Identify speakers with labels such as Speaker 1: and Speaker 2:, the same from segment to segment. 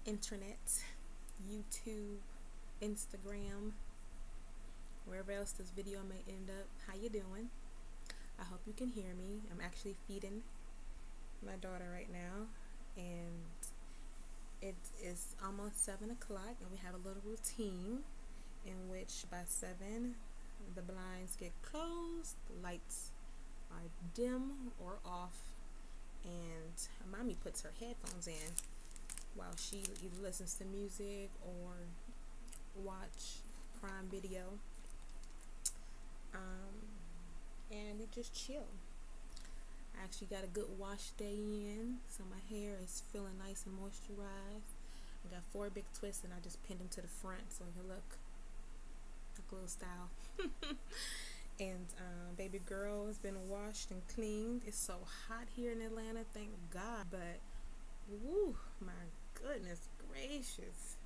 Speaker 1: internet, YouTube, Instagram, wherever else this video may end up. How you doing? I hope you can hear me. I'm actually feeding my daughter right now, and it is almost 7 o'clock, and we have a little routine in which by 7 the blinds get closed, the lights are dim or off, and mommy puts her headphones in while she either listens to music or watch Prime Video, and we just chill. I actually got a good wash day in, so my hair is feeling nice and moisturized. I got 4 big twists, and I just pinned them to the front so it can look a little style. And baby girl has been washed and cleaned. It's so hot here in Atlanta, thank God, but woo, my goodness gracious,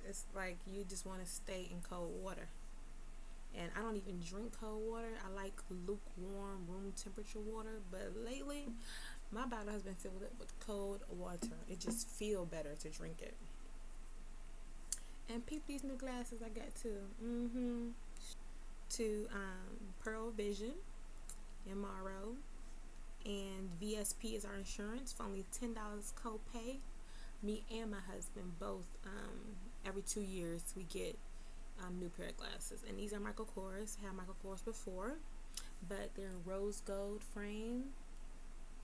Speaker 1: it's like you just want to stay in cold water. And I don't even drink cold water. I like lukewarm room temperature water, but lately my bottle has been filled up with cold water. It just feels better to drink it. And peep these new glasses I got too. To Pearl Vision MRO, and VSP is our insurance for only $10 copay. Me and my husband both, every 2 years we get new pair of glasses, and these are Michael Kors. I had Michael Kors before, but they're in rose gold frame,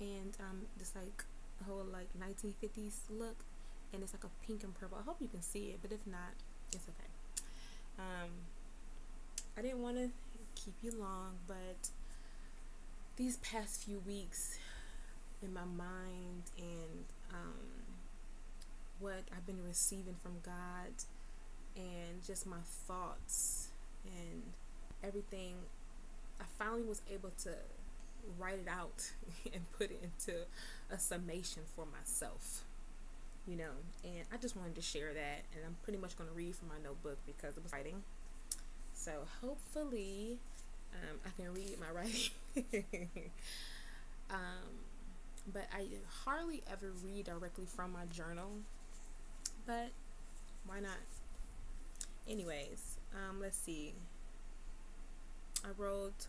Speaker 1: and just like a whole like 1950s look, and it's like a pink and purple. I hope you can see it, but if not, it's okay. I didn't want to keep you long, but these past few weeks in my mind and what I've been receiving from God and just my thoughts and everything, I finally was able to write it out and put it into a summation for myself, and I just wanted to share that, and I'm pretty much going to read from my notebook because it was writing. So hopefully I can read my writing. But I hardly ever read directly from my journal, but why not? Anyways, let's see. I wrote,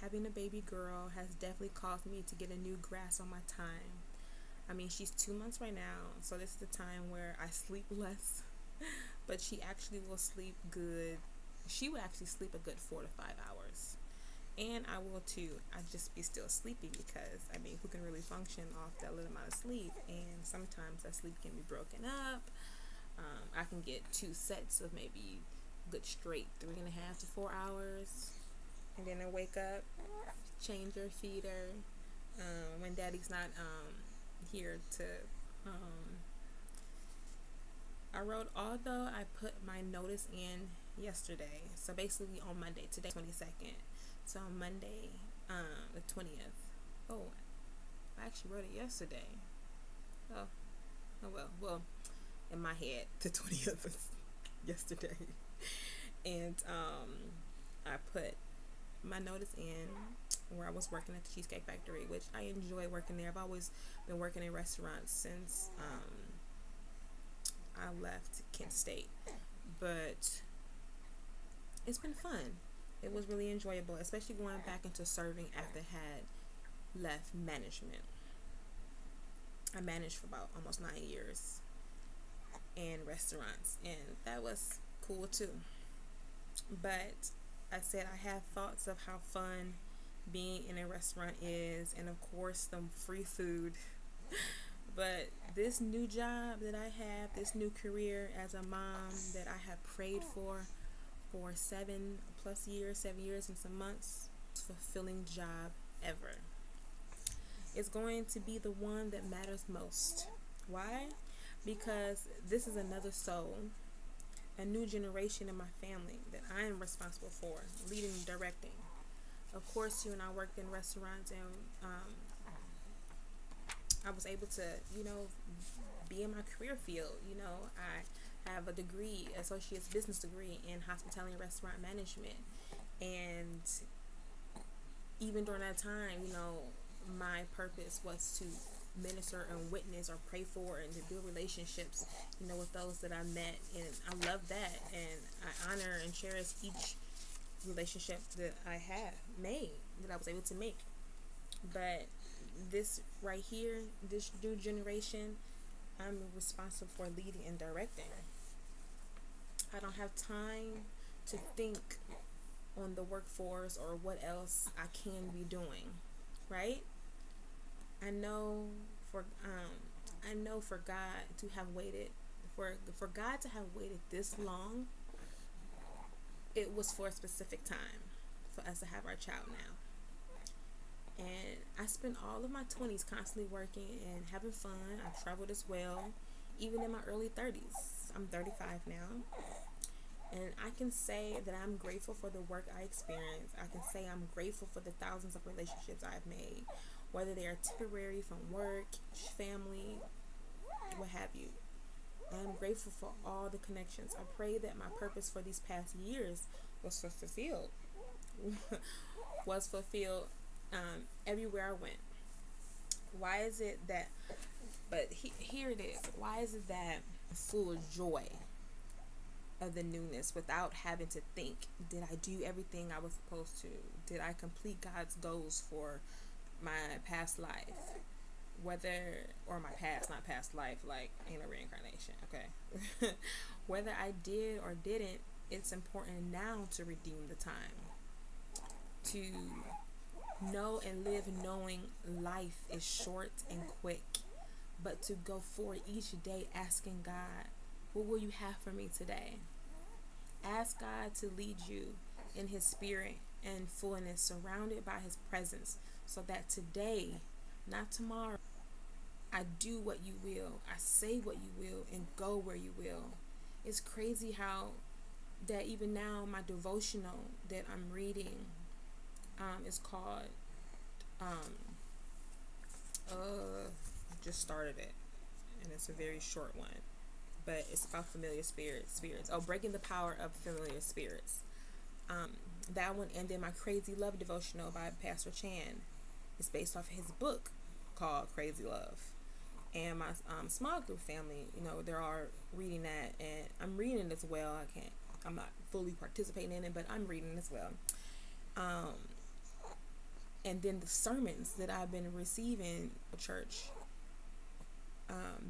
Speaker 1: having a baby girl has definitely caused me to get a new grasp on my time. I mean, she's 2 months right now, so this is the time where I sleep less, but she actually will sleep good. She will actually sleep a good 4 to 5 hours, and I will too. I just be still sleepy because, I mean, who can really function off that little amount of sleep? And sometimes that sleep can be broken up. I can get 2 sets of maybe good straight 3.5 to 4 hours, and then I wake up, change her, feed her, when daddy's not here to I wrote, although I put my notice in yesterday, so basically on Monday, today 22nd, so on Monday the 20th. Oh, I actually wrote it yesterday. Oh well, in my head the 20th was yesterday. And I put my notice in where I was working at the Cheesecake Factory, which I enjoy working there. I've always been working in restaurants since I left Kent State, but it's been fun. It was really enjoyable, especially going back into serving after I had left management. I managed for about almost 9 years in restaurants, and that was cool too. But I said I have thoughts of how fun being in a restaurant is, and of course the free food. But this new job that I have, this new career as a mom that I have prayed for 7+ years, 7 years and some months, fulfilling job ever. It's going to be the one that matters most. Why? Because this is another soul, a new generation in my family that I am responsible for, leading and directing. Of course, you and I worked in restaurants, and I was able to, be in my career field. I have a degree, associate's business degree in hospitality and restaurant management. And even during that time, my purpose was to minister and witness or pray for and to build relationships, with those that I met. And I love that. And I honor and cherish each relationship that I have made, that I was able to make. But this right here, this new generation, I'm responsible for leading and directing. I don't have time to think on the workforce or what else I can be doing, right? I know for God to have waited for God to have waited this long. It was for a specific time for us to have our child now. And I spent all of my 20s constantly working and having fun. I traveled as well, even in my early 30s. I'm 35 now. And I can say that I'm grateful for the work I experienced. I can say I'm grateful for the thousands of relationships I've made, whether they are temporary from work, family, what have you. And I'm grateful for all the connections. I pray that my purpose for these past years was fulfilled. was fulfilled everywhere I went. Why is it that, but here it is. Why is it that I'm full of joy of the newness without having to think, did I do everything I was supposed to? Did I complete God's goals for my past life? Or my past, not past life, like ain't a reincarnation, okay? Whether I did or didn't, it's important now to redeem the time. To know and live knowing life is short and quick, but to go forward each day asking God, what will you have for me today? Ask God to lead you in His Spirit and fullness, surrounded by His presence, so that today, not tomorrow, I do what you will, I say what you will, and go where you will. It's crazy how that even now my devotional that I'm reading is called I just started it, and it's a very short one, but it's about familiar spirits. Breaking the power of familiar spirits. That one, and then my Crazy Love devotional by Pastor Chan is based off his book called Crazy Love. And my small group family, they're all reading that, and I'm reading it as well. I'm not fully participating in it, but I'm reading as well. And then the sermons that I've been receiving at church,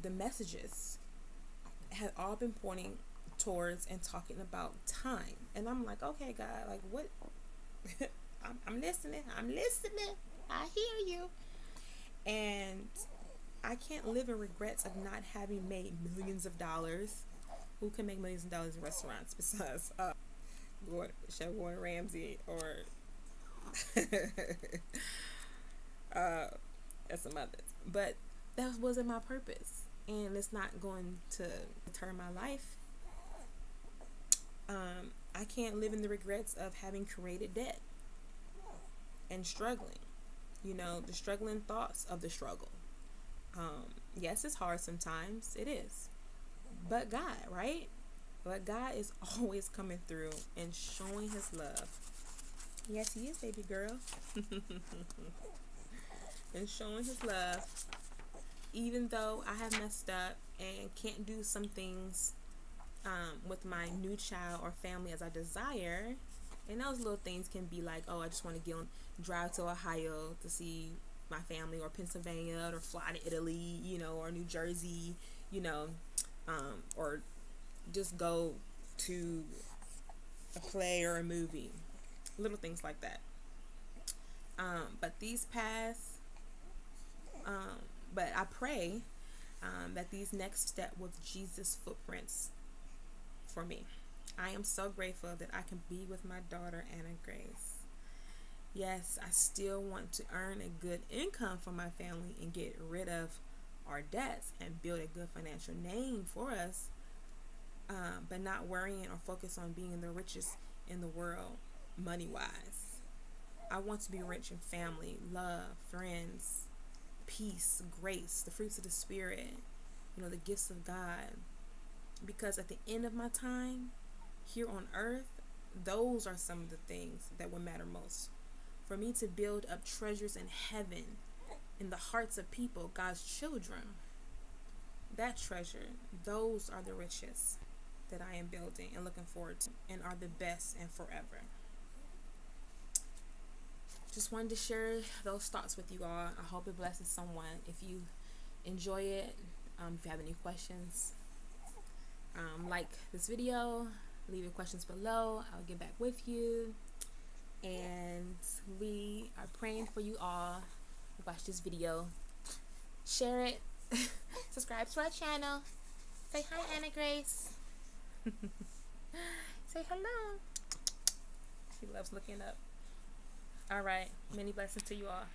Speaker 1: the messages have all been pointing towards and talking about time. And I'm like, okay, God, like what? I'm listening. I hear you. And I can't live in regrets of not having made millions of dollars. Who can make millions of dollars in restaurants besides Chef Gordon Ramsay or some others? But that wasn't my purpose, and it's not going to deter my life. I can't live in the regrets of having created debt and struggling. The struggling thoughts of the struggle. Yes, it's hard sometimes. It is. But God, right? But God is always coming through and showing His love. Yes, He is, baby girl. And showing His love. Even though I have messed up and can't do some things with my new child or family as I desire. And those little things can be like, oh, I just want to drive to Ohio to see my family, or Pennsylvania, or fly to Italy, or New Jersey, or just go to a play or a movie, little things like that. But I pray that these next step with Jesus footprints for me. I am so grateful that I can be with my daughter, Anna Grace. Yes, I still want to earn a good income for my family and get rid of our debts and build a good financial name for us, but not worrying or focus on being the richest in the world money-wise. I want to be rich in family, love, friends, peace, grace, the fruits of the Spirit, the gifts of God. Because at the end of my time here on earth, those are some of the things that will matter most. For me to build up treasures in heaven in the hearts of people, God's children, that treasure, those are the riches that I am building and looking forward to, and are the best and forever. Just wanted to share those thoughts with you all. I hope it blesses someone. If you enjoy it, if you have any questions, like this video, leave your questions below. I'll get back with you. And we are praying for you all who watch this video. Share it. Subscribe to our channel. Say hi, Anna Grace. Say hello. She loves looking up. All right. Many blessings to you all.